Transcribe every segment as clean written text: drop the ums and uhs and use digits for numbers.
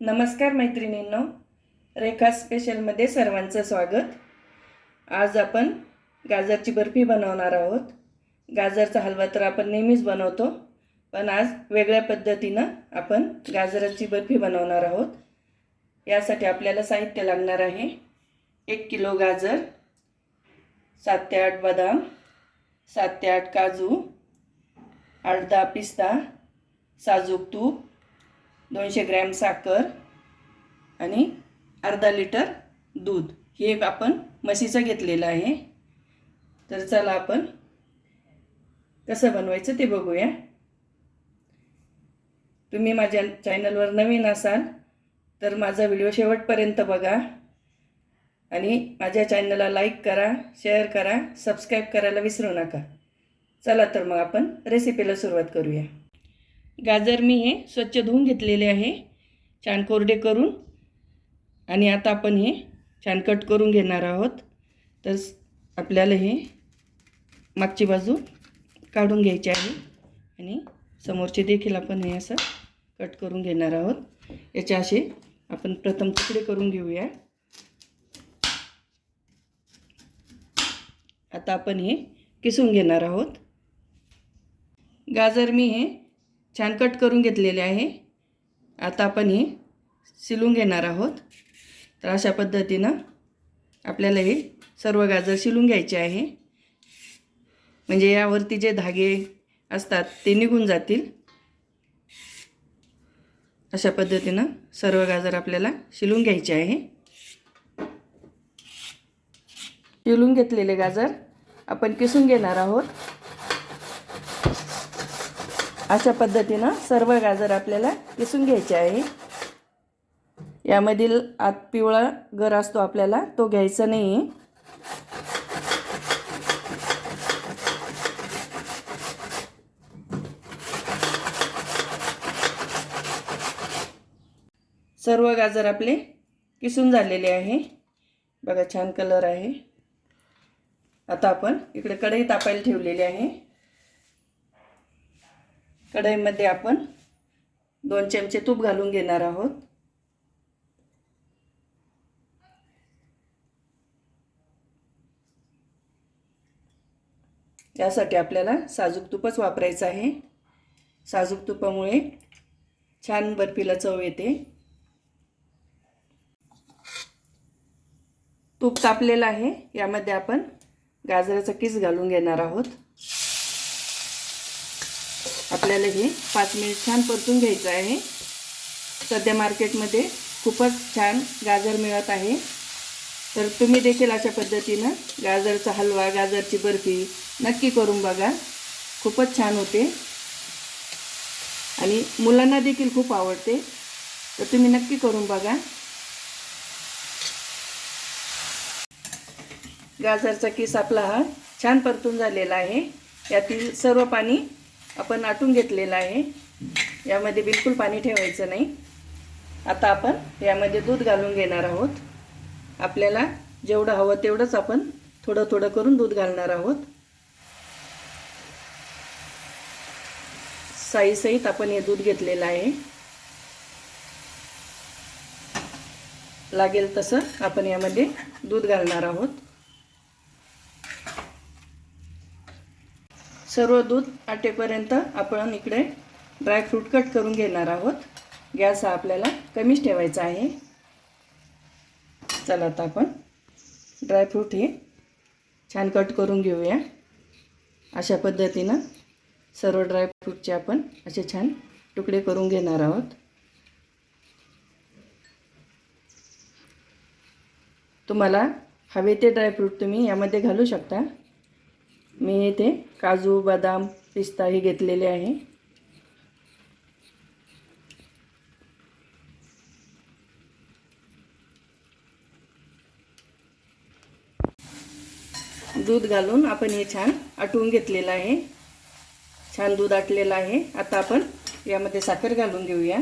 नमस्कार मैत्रिणींनो, रेखा स्पेशलमध्ये सर्वांचं स्वागत। आज आपण गाजरची बर्फी बनवणार आहोत। गाजरचा हलवा तर आपण नेहमीच बनवतो, पण आज वेगळ्या पद्धतीनं आपण गाजराची बर्फी बनवणार आहोत। यासाठी आपल्याला साहित्य लागणार आहे 1 किलो गाजर, 7 ते 8 बदाम, 7 ते 8 काजू, 8-10 पिस्ता, साजूक तूप, 200 ग्रॅम साखर आणि अर्धा लिटर दूध। हे आपण म्हशीचं घेतलेलं आहे। तर चला आपण कसं बनवायचं ते बघूया। तुम्ही माझ्या चॅनलवर नवीन असाल तर माझा व्हिडिओ शेवटपर्यंत बघा आणि माझ्या चॅनलला लाईक करा, शेअर करा, सबस्क्राईब करायला विसरू नका। चला तर मग आपण रेसिपीला सुरुवात करूया। गाजर मी हे स्वच्छ धुवून घेतलेले आहे, छान कोरडे करून, आणि आता आपण हे छान कट करून घेणार आहोत। तर आपल्याला हे मागची बाजू काढून घ्यायची आहे आणि समोरचे देखील आपण हे असं कट करून घेणार आहोत। याचे असे आपण प्रथम तुकडे करून घेऊया। आता आपण हे किसून घेणार आहोत। गाजर मी हे छान कट करून घेतलेले आहे। आता आपण हे शिलून घेणार आहोत। तर अशा पद्धतीनं आपल्याला हे सर्व गाजर शिलून घ्यायचे आहे, म्हणजे यावरती जे धागे असतात ते निघून जातील। अशा पद्धतीनं सर्व गाजर आपल्याला शिलून घ्यायचे आहे। शिलून घेतलेले गाजर आपण किसून घेणार आहोत। अशा पद्धतीनं सर्व गाजर आपल्याला किसून घ्यायचे आहे। यामधील आत पिवळा गर असतो आपल्याला तो घ्यायचा नाही। सर्व गाजर आपले किसून झालेले आहे, बघा छान कलर आहे। आता आपण इकडे कढई तापायला ठेवलेली आहे। कढईमध्ये आपण 2 चमचे तूप घालून घेणार आहोत। यासाठी आपल्याला साजूक तूपच वापरायचं आहे। साजूक तुपामुळे छान बर्फीला चव येते। तूप तापलेलं आहे, यामध्ये आपण गाजराचा किस घालून घेणार आहोत। आपल्याला हे 5 मिनिट छान परतून घ्यायचं आहे। सध्या मार्केटमध्ये खूपच छान गाजर मिळत आहे, तर तुम्ही देखील अशा पद्धतीनं गाजरचा हलवा, गाजरची बर्फी नक्की करून बघा, खूपच छान होते आणि मुलांना देखील खूप आवडते। तर तुम्ही नक्की करून बघा। गाजरचा किस आपला हा छान परतून झालेला आहे। यातील सर्व पाणी आपण आटून घेतलेलं आहे, यामध्ये बिलकुल पाणी ठेवायचं नाही। आता आपण यामध्ये दूध घालून घेणार आहोत। आपल्याला जेवढं हवं तेवढंच आपण थोडं थोडं करून दूध घालणार आहोत। साईसहित आपण हे दूध घेतलेलं आहे, लागेल तसं आपण यामध्ये दूध घालणार आहोत। सर्व दूध आटेपर्यंत आपण इकडे ड्रायफ्रूट कट करून घेणार आहोत। गॅस हा आपल्याला कमीच ठेवायचा आहे। चला आता आपण ड्रायफ्रूट हे छान कट करून घेऊया। अशा पद्धतीनं सर्व ड्रायफ्रूटचे आपण असे छान तुकडे करून घेणार आहोत। तुम्हाला हवे ते ड्रायफ्रूट तुम्ही यामध्ये घालू शकता। मी इथे काजू, बदाम, पिस्ता हे घेतलेले आहे। दूध घालून आपण हे छान आटवून घेतलेलं आहे। छान दूध आटलेलं आहे। आता आपण यामध्ये साखर घालून घेऊया।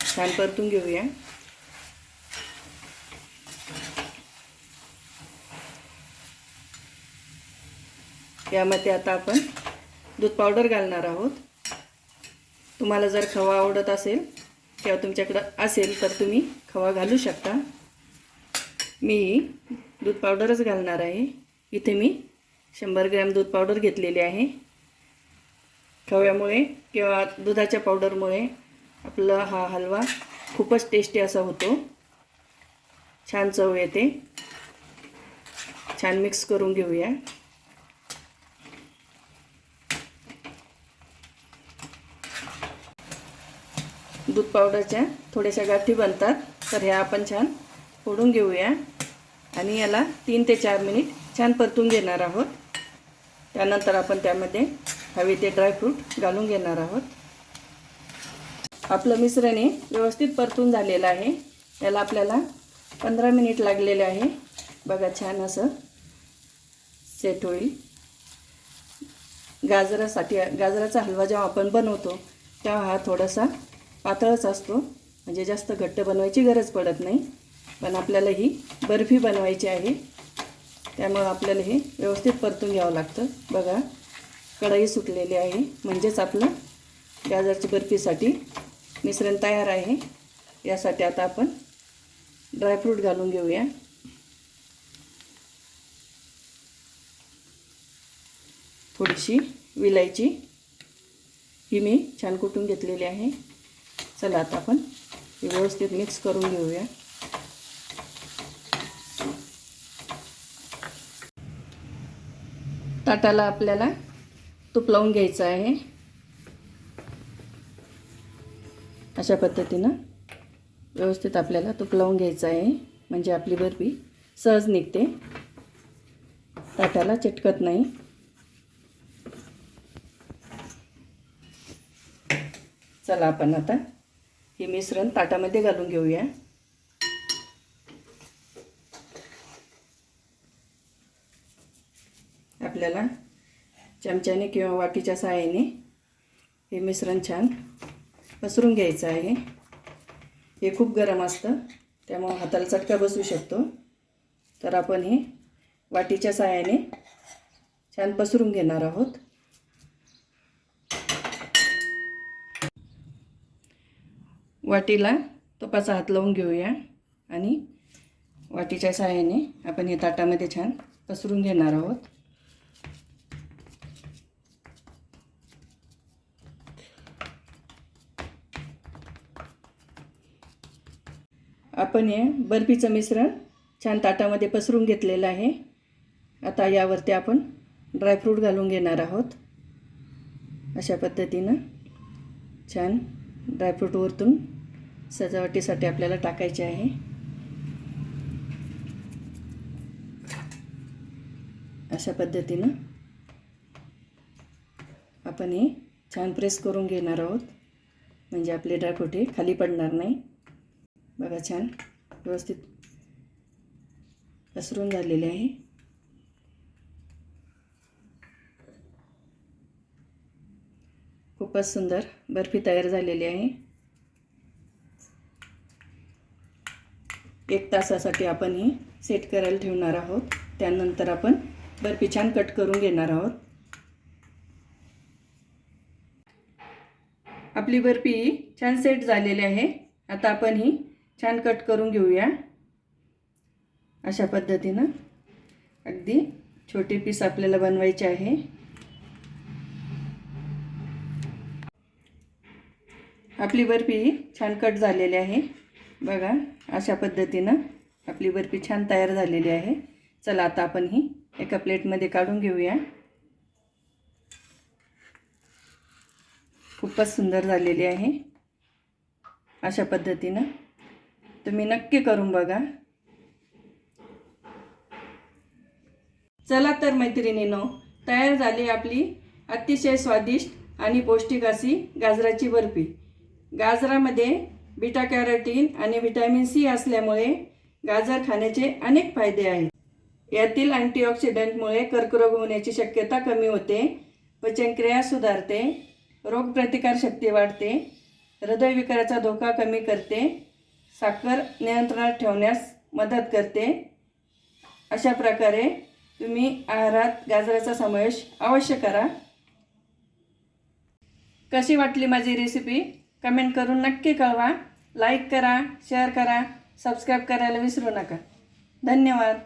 छान परतून घेऊया। यामध्ये आता आपण दूध पावडर घालणार आहोत. तुम्हाला जर खवा आवडत असेल किंवा तुमच्याकडं असेल तर तुम्ही खवा घालू शकता. मी दूध पावडरच घालणार आहे. इथे मी 100 ग्रॅम दूध पावडर घेतलेली आहे. खव्यामुळे किंवा दुधाच्या पावडरमुळे आपला हा हलवा खूपच टेस्टी असा होतो. छान चव येते. छान मिक्स करून घेऊया. दूध पावडरच्या थोड्याशा गाठी बनतात, तर ह्या आपण छान फोडून घेऊया आणि याला 3 ते 4 मिनिट छान परतून घेणार आहोत. त्यानंतर आपण त्यामध्ये हवे ते ड्रायफ्रूट घालून घेणार आहोत. आपलं मिश्रण व्यवस्थित परतून झालेलं आहे. याला आपल्याला 15 मिनिट लागलेले आहे. बघा छान असं सेट होईल. गाजराचा हलवा जेव्हा आपण बनवतो तेव्हा हा थोडासा पातळच असतो, म्हणजे जास्त घट्ट बनवायची गरज पडत नाही. पण आपल्याला ही बर्फी बनवायची आहे, त्यामुळे आपल्याला हे व्यवस्थित परतून घ्यावं लागतं. बघा कढई सुटलेली आहे, म्हणजेच आपलं गाजरची बर्फीसाठी मिश्रण तयार आहे. यासाठी आता आपण ड्रायफ्रूट घालून घेऊया. थोडीशी विलायची ही मी छान कुटून घेतलेली आहे. चला आता आपण हे व्यवस्थित मिक्स करून घेऊया. ताटाला आपल्याला तूप लावून घ्यायचं आहे. अशा पद्धतीनं व्यवस्थित आपल्याला तूप लावून घ्यायचं आहे, म्हणजे आपली बर्फी सहज निघते, ताटाला चिटकत नाही. चला आपण आता हे मिश्रण ताटामध्ये घालून घेऊया. आपल्याला चमच्याने किंवा वाटीच्या सहाय्याने हे मिश्रण छान पसरून घ्यायचं आहे. हे खूप गरम असतं, त्यामुळे हाताला चटका बसू शकतो. तर आपण हे वाटीच्या सहाय्याने छान पसरून घेणार आहोत. वाटीला तुपाचा हात लावून घेऊया आणि वाटीच्या सहाय्याने आपण हे ताटामध्ये छान पसरून घेणार आहोत. आपण हे बर्फीचं मिश्रण छान ताटामध्ये पसरून घेतलेलं आहे. आता यावरती आपण ड्रायफ्रूट घालून घेणार आहोत. अशा पद्धतीनं छान ड्रायफ्रूट वरतून सजावटीसाठी आपल्याला टाकायचे आहे. अशा पद्धतीनं आपण हे छान प्रेस करून घेणार आहोत, म्हणजे आपले ड्रायफ्रूट हे खाली पडणार नाही. बघा छान व्यवस्थित पसरून झालेले आहे. खूपच सुंदर बर्फी तयार झालेली आहे. 1 तासासाठी आपण ही सेट करायला ठेवणार आहोत. त्यानंतर आपण बर्फी छान कट करून घेणार आहोत. आपली बर्फी छान सेट झालेली आहे. आता आपण ही छान कट करून घेऊया. अशा पद्धतीनं अगदी छोटे पीस आपल्याला बनवायचे आहे. आपली बर्फी छान कट झालेली आहे. बघा अशा पद्धतीनं आपली बर्फी छान तयार झालेली आहे. चला आता आपण ही एका प्लेटमध्ये काढून घेऊया. खूपच सुंदर झालेली आहे. अशा पद्धतीनं तुम्ही नक्की करून बघा. चला तर मैत्रिणींनो, तयार झाली आपली अतिशय स्वादिष्ट आणि पौष्टिक अशी गाजराची बर्फी. गाजरामध्ये बीटा कॅरोटीन आणि व्हिटॅमिन सी असल्यामुळे गाजर खाण्याचे अनेक फायदे आहेत. यातील अँटीऑक्सिडंटमुळे कर्करोग होण्याची शक्यता कमी होते, पचनक्रिया सुधारते, रोगप्रतिकारशक्ती वाढते, हृदयविकाराचा धोका कमी करते, साखर नियंत्रणात ठेवण्यास मदत करते. अशा प्रकारे तुम्ही आहारात गाजराचा समावेश अवश्य करा. कशी वाटली माझी रेसिपी कमेंट करून नक्की कळवा. लाईक करा, शेअर करा, सबस्क्राईब करायला विसरू नका. धन्यवाद.